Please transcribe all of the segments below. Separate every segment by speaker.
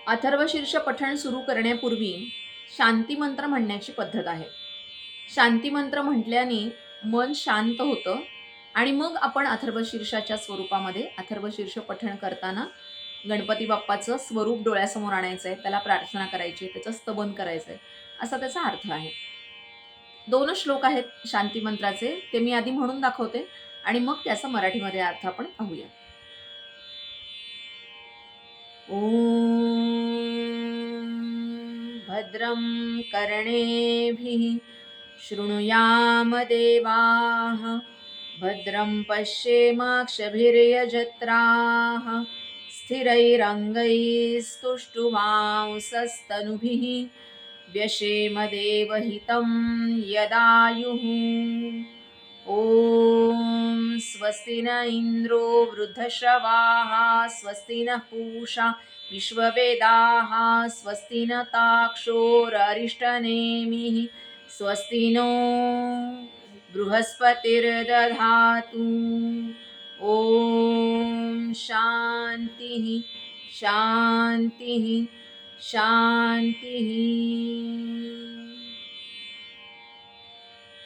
Speaker 1: अथर्वशीर्ष पठण सुरू करण्यापूर्वी शांती मंत्र म्हणण्याची पद्धत आहे. शांती मंत्र म्हटल्याने मन शांत होतं आणि मग आपण अथर्वशीर्षाच्या स्वरूपामध्ये अथर्वशीर्ष पठण करताना गणपती बाप्पाचं स्वरूप डोळ्यासमोर आणायचं आहे, त्याला प्रार्थना करायची, त्याचं स्तवन करायचं आहे, असा त्याचा अर्थ आहे. 2च श्लोक आहेत शांती मंत्राचे, ते मी आधी म्हणून दाखवते आणि मग त्याचा मराठीमध्ये अर्थ आपण पाहूया. ॐ भद्रं कर्णेभिः शृणुयाम देवाः भद्रं पश्येमाक्षभिर्यजत्राः स्थिरैरङ्गैस्तुष्टुवांसस्तनुभिः व्यशेम देवहितं यदायुः। ॐ स्वस्ति न इन्द्रो वृद्धश्रवाः स्वस्ति नः पूषा विश्ववेदाः स्वस्ति न ताक्षोररिष्टनेमिः स्वस्ति नो बृहस्पतिर्दधातु। ॐ शान्तिः शान्तिः शान्तिः।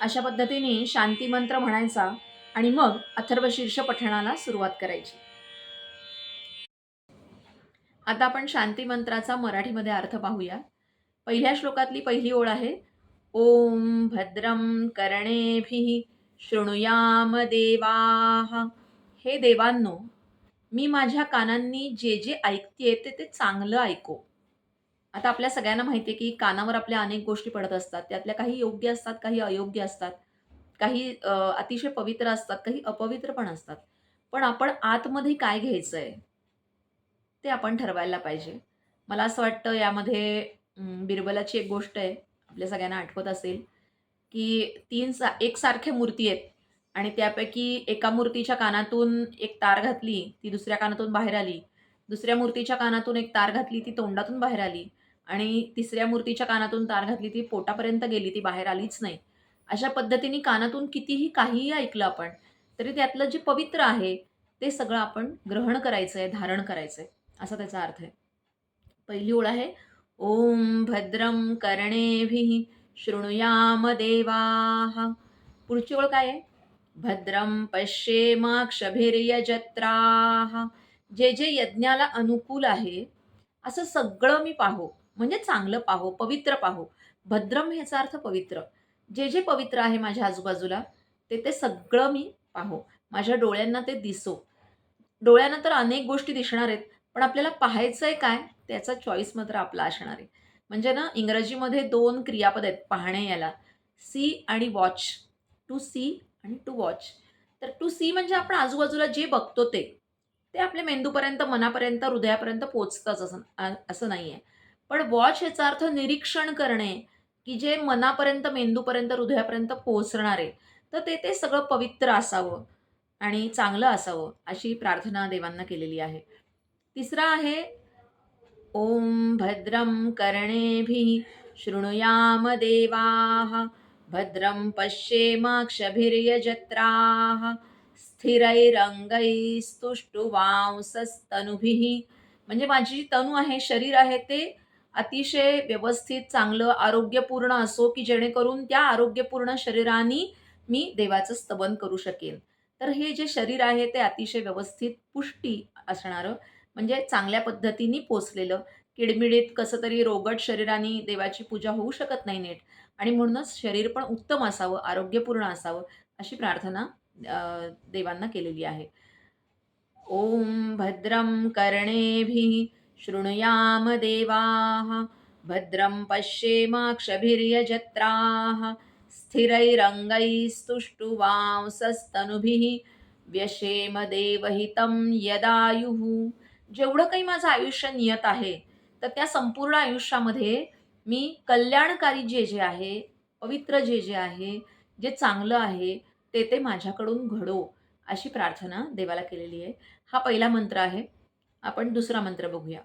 Speaker 1: अशा पद्धतीने शांती मंत्र म्हणायचा आणि मग अथर्वशीर्ष पठणाला सुरुवात करायची. आता आपण शांती मंत्राचा मराठीमध्ये अर्थ पाहूया. पहिल्या श्लोकातली पहिली ओळ आहे, ओम भद्रं कर्णेभिः शृणुयाम देवाः. हे देवांनो, मी माझ्या कानांनी जे जे ऐकतेय ते चांगलं ऐको. आता आपल्या सगळ्यांना माहिती आहे की कानावर आपल्या अनेक गोष्टी पडत असतात. त्यातल्या काही योग्य असतात, काही अयोग्य असतात. काही अतिशय पवित्र असतात, काही अपवित्र पण असतात. पण आपण आतमध्ये काय घ्यायचंय, ते आपण ठरवायला पाहिजे. मला असं वाटतं यामध्ये बिरबलाची एक गोष्ट आहे, आपल्या सगळ्यांना आठवत असेल, की एकसारख्या मूर्ती आहेत आणि त्यापैकी एका मूर्तीच्या कानातून एक तार घातली, ती दुसऱ्या कानातून बाहेर आली. दुसऱ्या मूर्तीच्या कानातून एक तार घातली, ती तोंडातून बाहेर आली आणि तिसऱ्या मूर्तीच्या कानातून तार घातली, ती पोटापर्यंत गेली, ती बाहेर आलीच नाही. अशा पद्धतीने कानातून कितीही काहीही ऐकलं आपण, तरी त्यातलं जे पवित्र आहे, ते सगळं आपण ग्रहण करायचंय, धारण करायचंय, असा त्याचा अर्थ आहे. पहिली ओळ आहे, ओम भद्रं कर्णेभिः शृणुयाम देवाः. पुढची ओळ काय आहे, भद्रं पश्येमाक्षभिर्यजत्राः. जे जे यज्ञाला अनुकूल आहे असं सगळं मी पाहो, म्हणजे चांगलं पाहो, पवित्र पाहो. भद्रम ह्याचा अर्थ पवित्र. जे जे पवित्र आहे माझ्या आजूबाजूला ते सगळं मी पाहो, माझ्या डोळ्यांना ते दिसो. डोळ्यांना तर अनेक गोष्टी दिसणार आहेत, पण आपल्याला पाहायचंय काय त्याचा चॉईस मात्र आपला असणार आहे. म्हणजे ना, इंग्रजीमध्ये 2 क्रियापद आहेत पाहणे याला, सी आणि वॉच. टू सी आणि टू वॉच. तर टू सी म्हणजे आपण आजूबाजूला जे बघतो ते आपल्या मेंदूपर्यंत, मनापर्यंत, हृदयापर्यंत पोहोचतंच असं नाही आहे. पण वॉच याचा अर्थ निरीक्षण करणे, की जे मनापर्यंत, मेंदूपर्यंत, हृदयापर्यंत पोहोचणार आहे. तर ते सगळं पवित्र असावं आणि चांगलं असावं, अशी प्रार्थना देवांना केलेली आहे. तिसरा आहे, ओम भद्रं कर्णेभिः शृणुयाम देवाः भद्रं पश्येमाक्षभिर्यजत्राः स्थिरैरंगैस्तुष्टुवांसस्तनुभिः. म्हणजे माझी जी तनू आहे, शरीर आहे, ते अतिशय व्यवस्थित, चांगलं, आरोग्यपूर्ण असो, की जेणेकरून त्या आरोग्यपूर्ण शरीराने मी देवाचं स्तवन करू शकेन. तर हे जे शरीर आहे ते अतिशय व्यवस्थित, पुष्टी असणारं, म्हणजे चांगल्या पद्धतीने पोचलेलं. किडमिडीत कसं तरी रोगट शरीराने देवाची पूजा होऊ शकत नाही नीट, आणि म्हणूनच शरीर पण उत्तम असावं, आरोग्यपूर्ण असावं, अशी प्रार्थना देवांना केलेली आहे. ओम भद्रं कर्णेभिः शृणुयाम देवाः भद्रं पश्येमाक्षभिर्यजत्राः स्थिरैरंगैस्तुष्टुवांसस्तनुभिः व्यशेम देवहितं यदायुः. जेवढं काही माझं आयुष्य नियत आहे, तर त्या संपूर्ण आयुष्यामध्ये मी कल्याणकारी जे जे आहे, पवित्र जे जे आहे, जे चांगलं आहे, ते माझ्याकडून घडो, अशी प्रार्थना देवाला केलेली आहे. हा पहिला मंत्र आहे. आपण दुसरा मंत्र बघूया.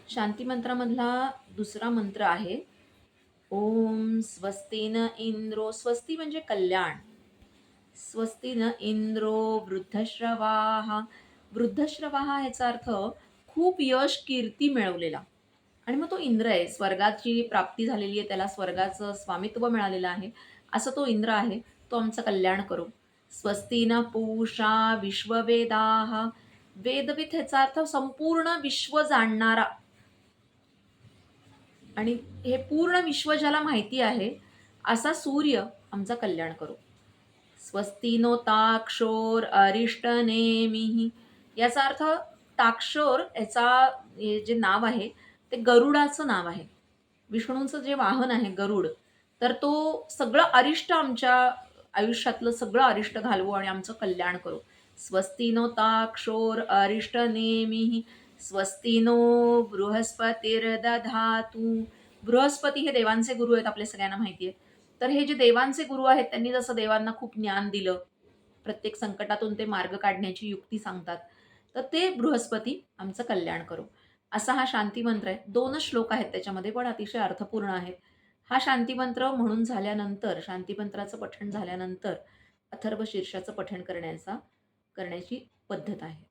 Speaker 1: शांती मंत्रामधला दुसरा मंत्र आहे, ओम स्वस्ति न इंद्रो. स्वस्ती म्हणजे कल्याण. स्वस्ति न इंद्रो वृद्धश्रवाः. वृद्धश्रवाः ह्याचा अर्थ खूप यश कीर्ती मिळवलेला आणि मग तो इंद्र आहे. स्वर्गाची प्राप्ती झालेली आहे, त्याला स्वर्गाचं स्वामित्व मिळालेलं आहे. असा तो इंद्र आहे. तो आमचं कल्याण करो. स्वस्ती न पूषा विश्ववेदाः. वेदविद ह्याचा अर्थ संपूर्ण विश्व जाणणारा आणि हे पूर्ण विश्व ज्याला माहिती आहे असा सूर्य आमचा कल्याण करो. स्वस्ती नो ताक्षोर अरिष्ट नेमिः. याचा अर्थ ताक्षोर याचा हे जे नाव आहे ते गरुडाचं नाव आहे. विष्णूंचं जे वाहन आहे गरुड, तर तो सगळं अरिष्ट आमच्या आयुष्यातलं सगळं अरिष्ट घालवो आणि आमचं कल्याण करो. स्वस्ती नो ताक्षोर अरिष्ट नेमिः. स्वस्ती नो बृहस्पतिर्दधातु. बृहस्पती हे देवांचे गुरु आहेत, आपल्या सगळ्यांना माहिती आहे. तर हे जे देवांचे गुरु आहेत त्यांनी जसं देवांना खूप ज्ञान दिलं, प्रत्येक संकटातून ते मार्ग काढण्याची युक्ती सांगतात, तर ते बृहस्पती आमचं कल्याण करो. असा हा शांती मंत्र आहे. 2च श्लोक आहेत त्याच्यामध्ये, पण अतिशय अर्थपूर्ण आहेत. हा शांती मंत्र म्हणून झाल्यानंतर, शांती मंत्राचं पठण झाल्यानंतर अथर्व शीर्षाचं पठण करण्याची पद्धत आहे.